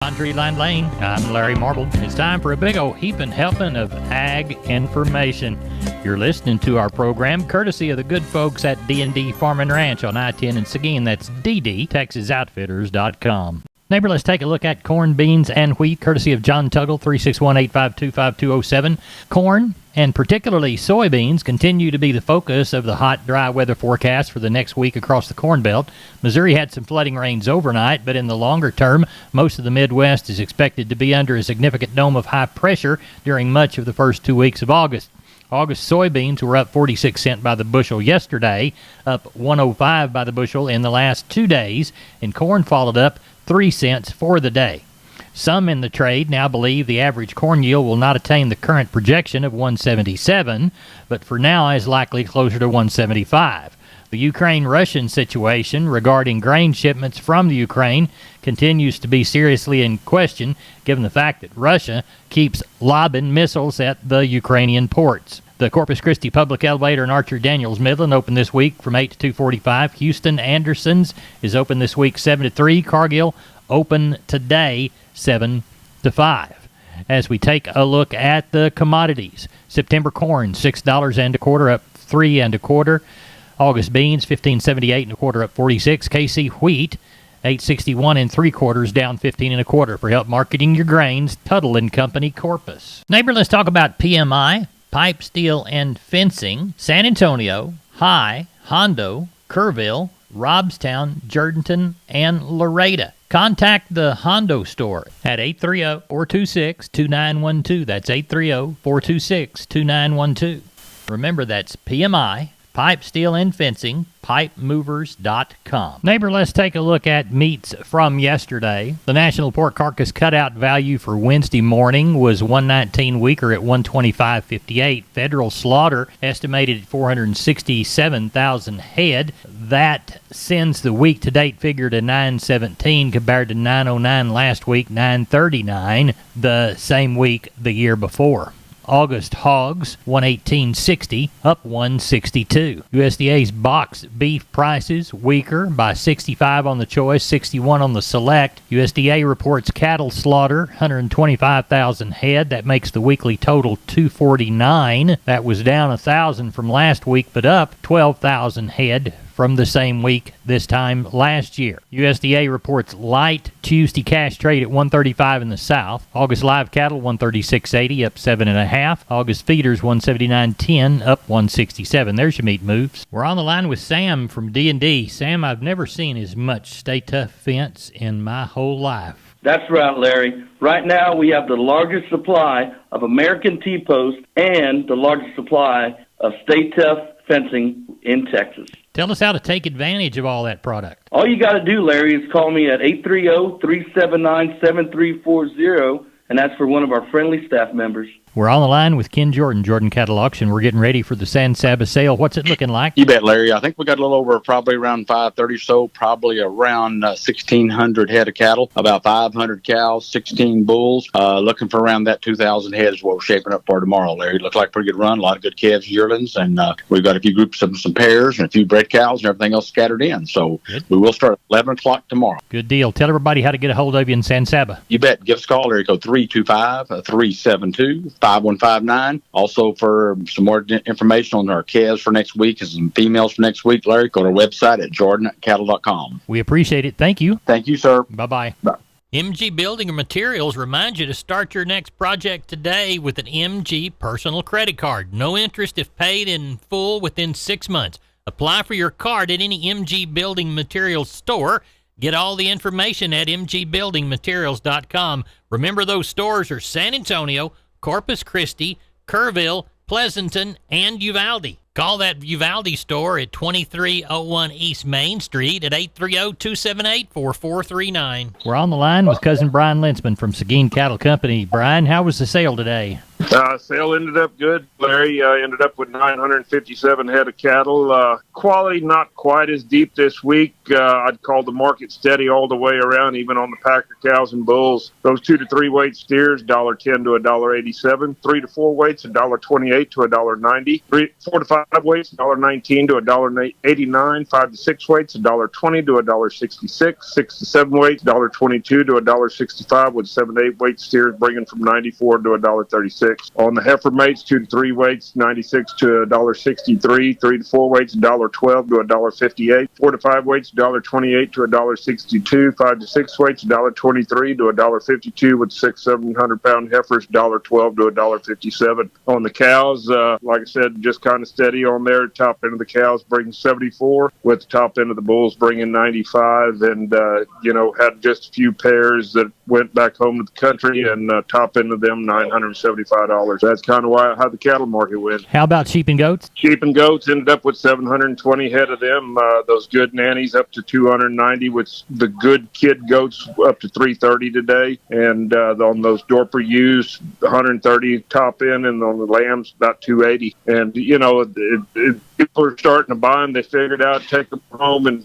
On Treeline Lane, I'm Larry Marble. It's time for a big old heaping helping of ag information. You're listening to our program courtesy of the good folks at D&D Farm and Ranch on I-10 in Seguin. That's ddtexasoutfitters.com. Neighbor, let's take a look at corn, beans, and wheat, courtesy of John Tuggle, 361-852-5207. Corn, and particularly soybeans, continue to be the focus of the hot, dry weather forecast for the next week across the Corn Belt. Missouri had some flooding rains overnight, but in the longer term, most of the Midwest is expected to be under a significant dome of high pressure during much of the first 2 weeks of August. August soybeans were up 46 cents by the bushel yesterday, up 105 by the bushel in the last 2 days, and corn followed up 3 cents for the day. Some in the trade now believe the average corn yield will not attain the current projection of 177, but for now is likely closer to 175. The Ukraine-Russian situation regarding grain shipments from the Ukraine continues to be seriously in question, given the fact that Russia keeps lobbing missiles at the Ukrainian ports. The Corpus Christi Public Elevator in Archer Daniels Midland open this week from 8 to 2:45. Houston Anderson's is open this week 7 to 3. Cargill open today 7 to 5. As we take a look at the commodities, September corn $6 and a quarter, up 3 and a quarter. August beans $15.78 and a quarter, up 46. KC wheat $8.61 and 3/4, down 15 and a quarter. For help marketing your grains, Tuttle and Company, Corpus. Neighbor, let's talk about PMI. Pipe, steel, and fencing. San Antonio, High, Hondo, Kerrville, Robstown, Jourdanton, and Laredo. Contact the Hondo store at 830-426-2912. That's 830-426-2912. Remember, that's PMI, Pipe, Steel, and Fencing, pipemovers.com. Neighbor, let's take a look at meats from yesterday. The National Pork Carcass Cutout value for Wednesday morning was 119 weaker at 125.58. Federal slaughter estimated at 467,000 head. That sends the week-to-date figure to 917 compared to 909 last week, 939 the same week the year before. August hogs, 118.60, up 162. USDA's box beef prices weaker by 65 on the choice, 61 on the select. USDA reports cattle slaughter, 125,000 head. That makes the weekly total 249. That was down 1,000 from last week, but up 12,000 head from the same week this time last year. USDA reports light Tuesday cash trade at 135 in the south. August live cattle 136.80, up 7.5. August feeders 179.10, up 167. There's your meat moves. We're on the line with Sam from D&D. Sam, I've never seen as much Stay Tough fence in my whole life. That's right, Larry. Right now we have the largest supply of American T-post and the largest supply of Stay Tough fencing in Texas. Tell us how to take advantage of all that product. All you got to do, Larry, is call me at 830-379-7340, and that's for one of our friendly staff members. We're on the line with Ken Jordan, Jordan Cattle Auction. We're getting ready for the San Saba sale. What's it looking like? You bet, Larry. I think we got a little over probably around 530 or so, probably around 1,600 head of cattle, about 500 cows, 16 bulls. Looking for around that 2,000 head is what we're shaping up for tomorrow, Larry. Looks like a pretty good run, a lot of good calves, yearlings, and we've got a few groups of some pairs and a few bred cows and everything else scattered in. So good. We will start at 11 o'clock tomorrow. Good deal. Tell everybody how to get a hold of you in San Saba. You bet. Give us a call, Larry. Go 325-372-5159. Also, for some more information on our calves for next week and some females for next week, Larry, go to our website at jordancattle.com. We appreciate it. Thank you. Thank you, sir. Bye-bye. Bye. MG Building Materials reminds you to start your next project today with an MG personal credit card. No interest if paid in full within 6 months. Apply for your card at any MG Building Materials store. Get all the information at mgbuildingmaterials.com. Remember, those stores are San Antonio, Corpus Christi, Kerrville, Pleasanton, and Uvalde. Call that Uvalde store at 2301 East Main Street at 830-278-4439. We're on the line with Cousin Brian Linsman from Seguin Cattle Company. Brian, how was the sale today? Sale ended up good, Larry. Ended up with 957 head of cattle. Quality not quite as deep this week. I'd call the market steady all the way around, even on the packer cows and bulls. Those 2 to 3 weight steers, $1.10 to $1.87. 3 to 4 weights, $1.28 to $1.90. 4 to 5 weights, $1.19 to $1.89. 5 to 6 weights, $1.20 to $1.66. 6 to 7 weights, $1.22 to $1.65, with 7 to 8 weight steers bringing from $94 to $1.36. On the heifer mates, 2 to 3 weights, $96 to $1.63. 3 to 4 weights, $1.12 to $1.58. 4 to 5 weights, $1.28 to $1.62. 5 to 6 weights, $1.23 to $1.52, with 600-700 pound heifers, $1.12 to $1.57. On the cows, like I said, just kind of steady on there. Top end of the cows bringing 74, with the top end of the bulls bringing 95, and had just a few pairs that went back home to the country, and top end of them $975. That's kind of how the cattle market went. How about sheep and goats? Sheep and goats ended up with 720 head of them. Those good nannies up to 290, with the good kid goats up to 330 today, and on those Dorper ewes, 130 top end, and on the lambs about 280. And people are starting to buy them. They figured out take them home, and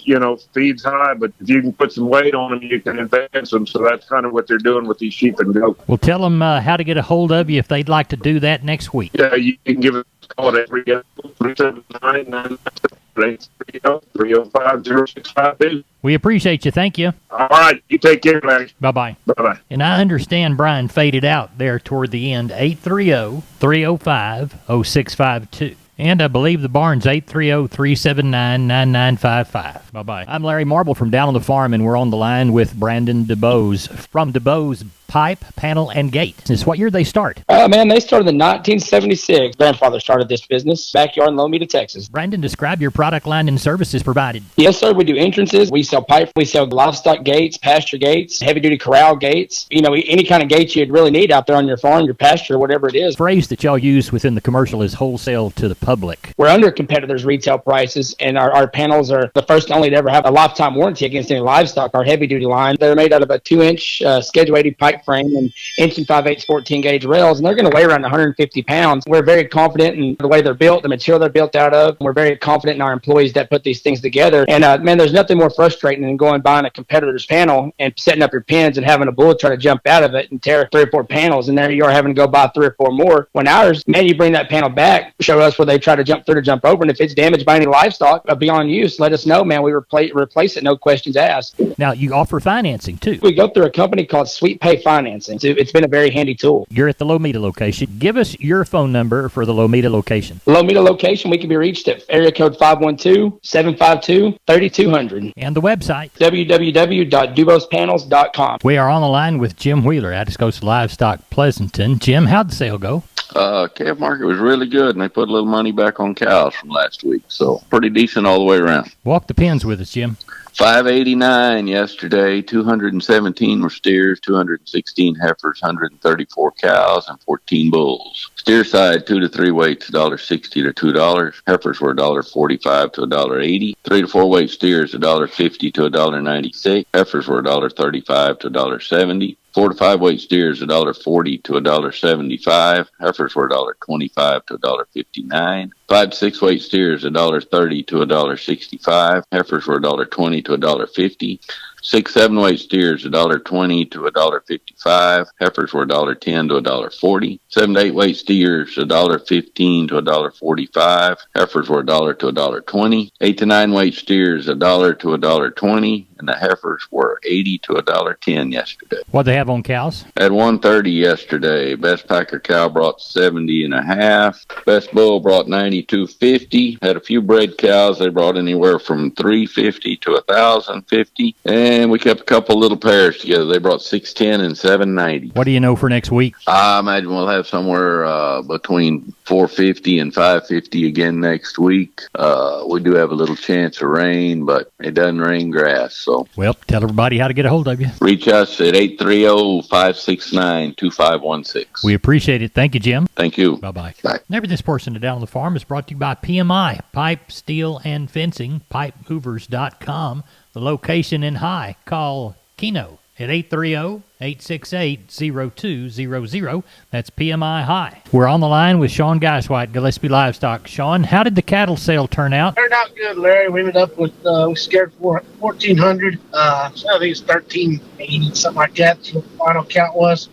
feed's high, but if you can put some weight on them, you can advance them. So that's kind of what they're doing with these sheep and goats. Well, tell them how to get a hold of you if they'd like to do that next week. Yeah, you can give us a call at 379-305-0652. We appreciate you. Thank you. All right. You take care, Larry. Bye-bye. Bye-bye. And I understand Brian faded out there toward the end. 830-305-0652. And I believe the barn's 830-379-9955. Bye-bye. I'm Larry Marble from down on the farm, and we're on the line with Brandon DeBose from DeBose Pipe, Panel, and Gate. This what year they start? Man, they started in 1976. Grandfather started this business, backyard in Lomita, Texas. Brandon, describe your product line and services provided. Yes, sir. We do entrances. We sell pipe. We sell livestock gates, pasture gates, heavy-duty corral gates. Any kind of gates you'd really need out there on your farm, your pasture, whatever it is. The phrase that y'all use within the commercial is wholesale to the public. We're under competitors' retail prices, and our panels are the first and only to ever have a lifetime warranty against any livestock. Our heavy-duty line, they're made out of a 2-inch Schedule 80 pipe frame and inch and 5/8 14-gauge rails, and they're going to weigh around 150 pounds. We're very confident in the way they're built, the material they're built out of. We're very confident in our employees that put these things together. And, man, there's nothing more frustrating than going buying a competitor's panel and setting up your pins and having a bull try to jump out of it and tear 3 or 4 panels, and there you are having to go buy 3 or 4 more. When ours, man, you bring that panel back, show us where they try to jump through to jump over, and if it's damaged by any livestock beyond use, let us know, man. We replace it, no questions asked. Now, you offer financing, too. We go through a company called Sweet Pay Financing. It's been a very handy tool. You're at the Lomita location. Give us your phone number for the Lomita location. Lomita location, we can be reached at area code 512-752-3200. And the website, www.dubospanels.com. We are on the line with Jim Wheeler, Atticos Livestock Pleasanton. Jim, how'd the sale go? Calf market was really good, and they put a little money back on cows from last week, so pretty decent all the way around. Walk the pins with us, Jim. 589 yesterday, 217 were steers, 216 heifers, 134 cows, and 14 bulls. Steer side, 2 to 3 weights, $1.60 to $2. Heifers were $1.45 to $1.80. 3 to 4 weight steers, $1.50 to $1.96. Heifers were $1.35 to $1.70. 4 to 5 weight steers, $1.40 to $1.75. Heifers were $1.25 to $1.59. 5 to 6 weight steers, $1.30 to $1.65. Heifers were $1.20 to $1.50. 6 7 weight steers, $1.20 to $1.55. Heifers were $1.10 to $1.40. 7 to 8 weight steers, $1.15 to $1.45. Heifers were $1 to $1.20. 8 to 9 weight steers, $1 to $1.20. And the heifers were $80 to $1.10 yesterday. What they have on cows? At 130 yesterday, best packer cow brought 70.5. Best bull brought 92.50. Had a few bred cows. They brought anywhere from 350 to 1,050. And we kept a couple little pairs together. They brought 610 and 790. What do you know for next week? I imagine we'll have somewhere between 450 and 550 again next week. We do have a little chance of rain, but it doesn't rain grass. So, well, tell everybody how to get a hold of you. Reach us at 830-569-2516. We appreciate it. Thank you, Jim. Thank you. Bye-bye. Bye. Never This Portion of Down on the Farm is brought to you by PMI, Pipe, Steel, and Fencing, pipehoovers.com. The location in High. Call Keno at 830 868-0200. That's PMI High. We're on the line with Sean Geiswhite, Gillespie Livestock. Sean, how did the cattle sale turn out? Turned out good, Larry. We ended up with, we scared for 1,400. So I think it's 1,380, something like that. That's what the final count was.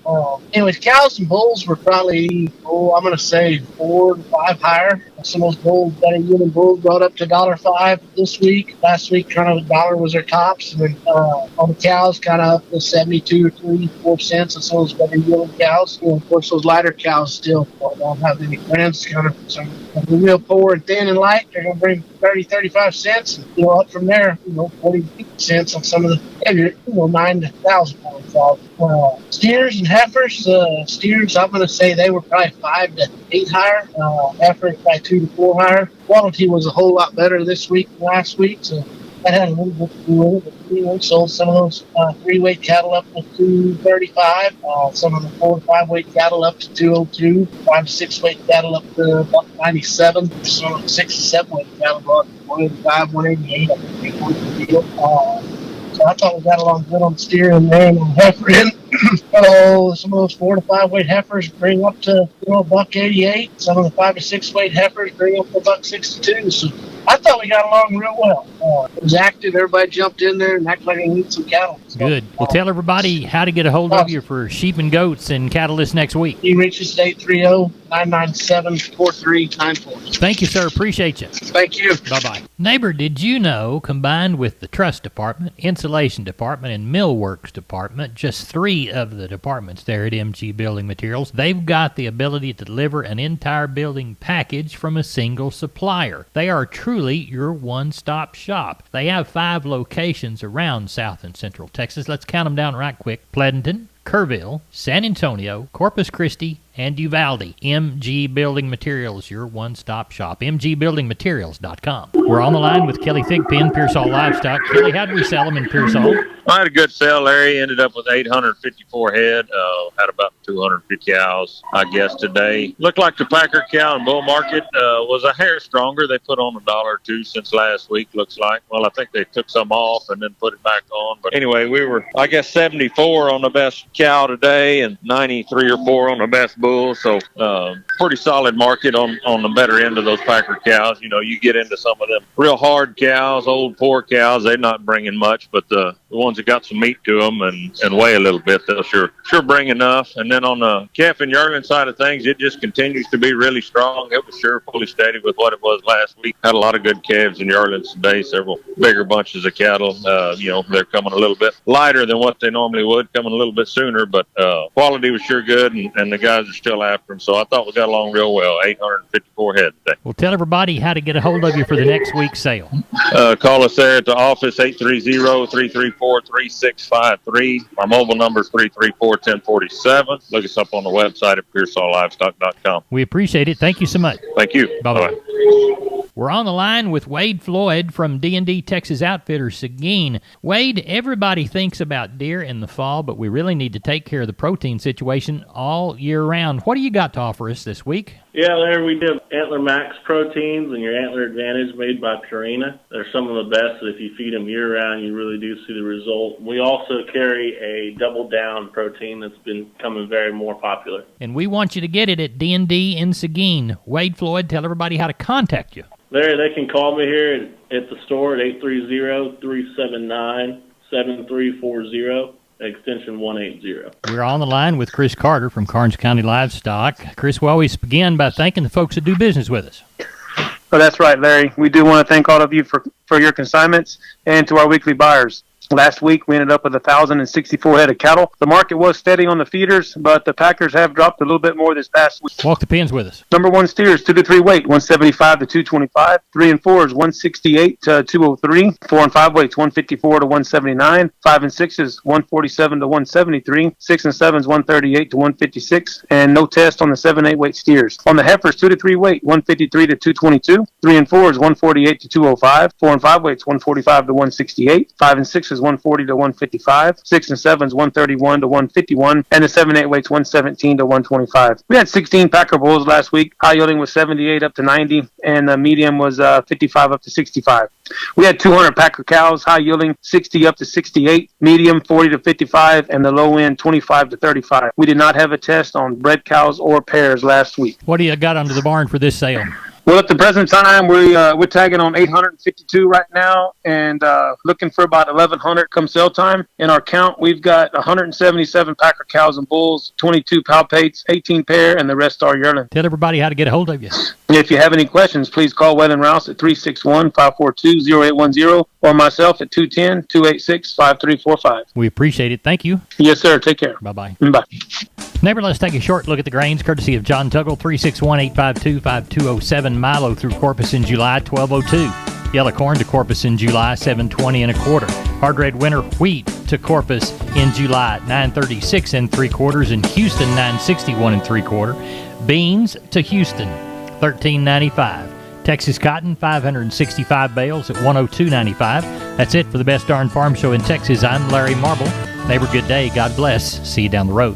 Anyways, cows and bulls were probably, I'm going to say 4 to 5 higher. Some of those bulls, better yielding bulls, brought up to $1.05 this week. Last week, kind of $1 was their tops. And then on the cows, kind of up to 72 or 3-4 cents. And some of those better yielding cows. You know, of course, those lighter cows still don't have any friends. Kind of some real poor and thin and light. They're going to bring 30-35 cents. And, you know, up from there, 40 cents on some of the heavier, 9 to 1,000 pounds. Steers and heifers. Steers, I'm going to say they were probably 5 to 8 higher. Heifers probably 2 to 4 higher. Quality was a whole lot better this week than last week, so that had a little bit to do with it. But we sold some of those 3-weight cattle up to 235. Some of the 4 to 5-weight cattle up to 202. 5 to 6-weight cattle up to about 97. Some of the 6 to 7-weight cattle brought 185, 188. I think was the deal. So I thought we got along good on the steer and there and on the heifer end. Some of those 4 to 5-weight heifers bring up to $188. Some of the 5 to 6-weight heifers bring up to $162. So I thought we got along real well. It was active. Everybody jumped in there and acted like they needed some cattle. So, good. Well, tell everybody how to get a hold of you for sheep and goats and cattle this next week. You reach us at 830-997-4394. Thank you, sir. Appreciate you. Thank you. Bye-bye. Neighbor, did you know, combined with the truss department, insulation department, and millworks department, just 3 of the departments there at MG Building Materials, they've got the ability to deliver an entire building package from a single supplier. They are truly your one-stop shop. They have 5 locations around South and Central Texas. Let's count them down right quick. Pleasanton, Kerrville, San Antonio, Corpus Christi, and Uvalde. MG Building Materials, your one-stop shop. MGBuildingMaterials.com. We're on the line with Kelly Thigpen, Pearsall Livestock. Kelly, how did we sell them in Pearsall? I had a good sale, Larry. Ended up with 854 head. Had about 250 cows, I guess, today. Looked like the Packer cow and bull market was a hair stronger. They put on $1 or $2 since last week, looks like. Well, I think they took some off and then put it back on. But anyway, we were, I guess, 74 on the best cow today and 93 or 4 on the best bull. So pretty solid market on the better end of those Packer cows. You get into some of them real hard cows, old poor cows. They're not bringing much, but the ones that got some meat to them and weigh a little bit, they'll sure bring enough. And then on the calf and yearling side of things, it just continues to be really strong. It was sure fully steady with what it was last week. Had a lot of good calves and yearlings today, several bigger bunches of cattle. They're coming a little bit lighter than what they normally would, coming a little bit sooner, but quality was sure good, and the guys are still after them. So I thought we got along real well. 854 head today. Well, tell everybody how to get a hold of you for the next week's sale. Call us there at the office, 830-334-3653. Our mobile number is 334-1047. Look us up on the website at PearsallLivestock.com. We appreciate it. Thank you so much. Thank you. Bye-bye. We're on the line with Wade Floyd from D&D Texas Outfitters, Seguin. Wade, everybody thinks about deer in the fall, but we really need to take care of the protein situation all year round. What do you got to offer us this week? Yeah, Larry, we did Antler Max proteins and your Antler Advantage made by Purina. They're some of the best that if you feed them year-round, you really do see the result. We also carry a Double Down protein that's been becoming very more popular. And we want you to get it at D&D in Seguin. Wade Floyd, tell everybody how to contact you. Larry, they can call me here at the store at 830-379-7340. Extension 180. We're on the line with Chris Carter from Karnes County Livestock. Chris, we always begin by thanking the folks that do business with us. Oh, that's right, Larry. We do want to thank all of you for your consignments and to our weekly buyers. Last week, we ended up with 1,064 head of cattle. The market was steady on the feeders, but the Packers have dropped a little bit more this past week. Walk the pins with us. Number 1 steers, 2 to 3 weight, 175 to 225. 3 and 4s, 168 to 203. 4 and 5 weights, 154 to 179. 5 and 6s, 147 to 173. 6 and 7s, 138 to 156. And no test on the 7-8 weight steers. On the heifers, 2 to 3 weight, 153 to 222. 3 and 4s, 148 to 205. 4 and 5 weights, 145 to 168. 5 and 6 is 140 to 155. 6 and 7 is 131 to 151, and the 7-8 weight's 117 to 125. We had 16 Packer bulls last week. High yielding was 78 up to 90, and the medium was 55 up to 65. We had 200 Packer cows, high yielding 60 up to 68, medium 40 to 55, and the low end 25 to 35. We did not have a test on bred cows or pairs last week. What do you got under the barn for this sale? Well, at the present time, we're tagging on 852 right now, and looking for about 1,100 come sale time. In our count, we've got 177 Packer cows and bulls, 22 palpates, 18 pair, and the rest are yearling. Tell everybody how to get a hold of you. If you have any questions, please call Wayland Rouse at 361-542-0810 or myself at 210-286-5345. We appreciate it. Thank you. Yes, sir. Take care. Bye-bye. Bye. Neighbor, let's take a short look at the grains, courtesy of John Tuggle, 361-852-5207. Milo through Corpus in July, 1202. Yellow corn to Corpus in July, 720 1/4. Hard red winter wheat to Corpus in July, 936 3/4. In Houston, 961 3/4. Beans to Houston, 1395. Texas cotton, 565 bales at 102.95. That's it for the Best Darn Farm Show in Texas. I'm Larry Marble. Neighbor, good day. God bless. See you down the road.